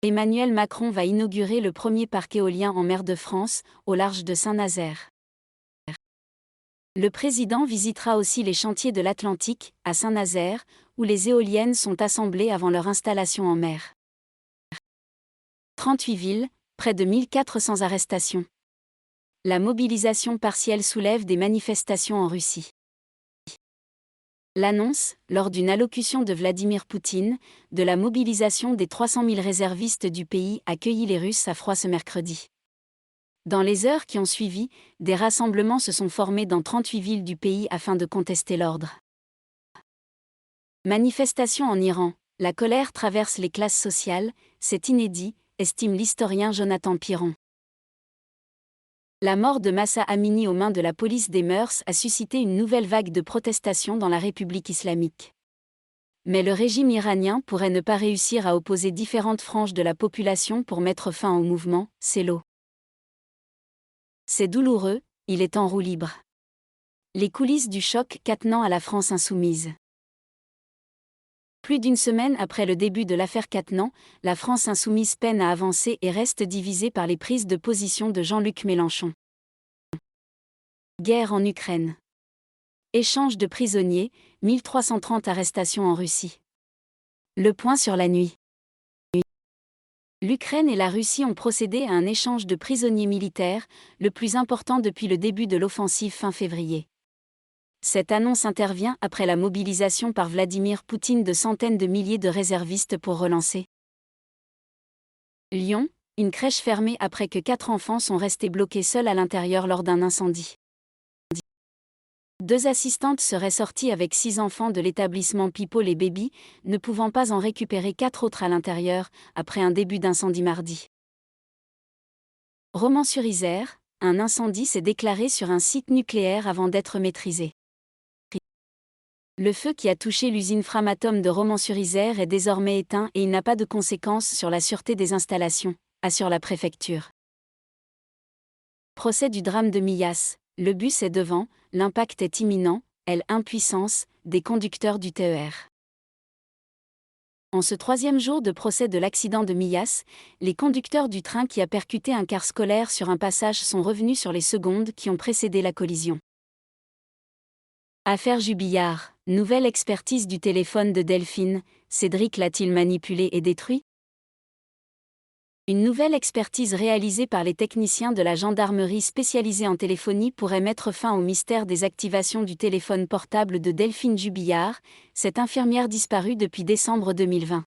Emmanuel Macron va inaugurer le premier parc éolien en mer de France, au large de Saint-Nazaire. Le président visitera aussi les chantiers de l'Atlantique, à Saint-Nazaire, où les éoliennes sont assemblées avant leur installation en mer. 38 villes, près de 1400 arrestations. La mobilisation partielle soulève des manifestations en Russie. L'annonce, lors d'une allocution de Vladimir Poutine, de la mobilisation des 300 000 réservistes du pays a cueilli les Russes à froid ce mercredi. Dans les heures qui ont suivi, des rassemblements se sont formés dans 38 villes du pays afin de contester l'ordre. Manifestation en Iran, la colère traverse les classes sociales, c'est inédit, estime l'historien Jonathan Piron. La mort de Mahsa Amini aux mains de la police des mœurs a suscité une nouvelle vague de protestations dans la République islamique. Mais le régime iranien pourrait ne pas réussir à opposer différentes franges de la population pour mettre fin au mouvement, c'est l'eau. C'est douloureux, il est en roue libre. Les coulisses du choc Quatennens à la France insoumise. Plus d'une semaine après le début de l'affaire Quatennens, la France insoumise peine à avancer et reste divisée par les prises de position de Jean-Luc Mélenchon. Guerre en Ukraine. Échange de prisonniers, 1330 arrestations en Russie. Le point sur la nuit. L'Ukraine et la Russie ont procédé à un échange de prisonniers militaires, le plus important depuis le début de l'offensive fin février. Cette annonce intervient après la mobilisation par Vladimir Poutine de centaines de milliers de réservistes pour relancer. Lyon, une crèche fermée après que 4 enfants sont restés bloqués seuls à l'intérieur lors d'un incendie. 2 assistantes seraient sorties avec 6 enfants de l'établissement People et Baby, ne pouvant pas en récupérer 4 autres à l'intérieur, après un début d'incendie mardi. Romans-sur-Isère, un incendie s'est déclaré sur un site nucléaire avant d'être maîtrisé. Le feu qui a touché l'usine Framatome de Romans-sur-Isère est désormais éteint et il n'a pas de conséquences sur la sûreté des installations, assure la préfecture. Procès du drame de Millas, le bus est devant, l'impact est imminent, impuissance, des conducteurs du TER. En ce 3e jour de procès de l'accident de Millas, les conducteurs du train qui a percuté un car scolaire sur un passage sont revenus sur les secondes qui ont précédé la collision. Affaire Jubillard, nouvelle expertise du téléphone de Delphine, Cédric l'a-t-il manipulé et détruit ? Une nouvelle expertise réalisée par les techniciens de la gendarmerie spécialisée en téléphonie pourrait mettre fin au mystère des activations du téléphone portable de Delphine Jubillard, cette infirmière disparue depuis décembre 2020.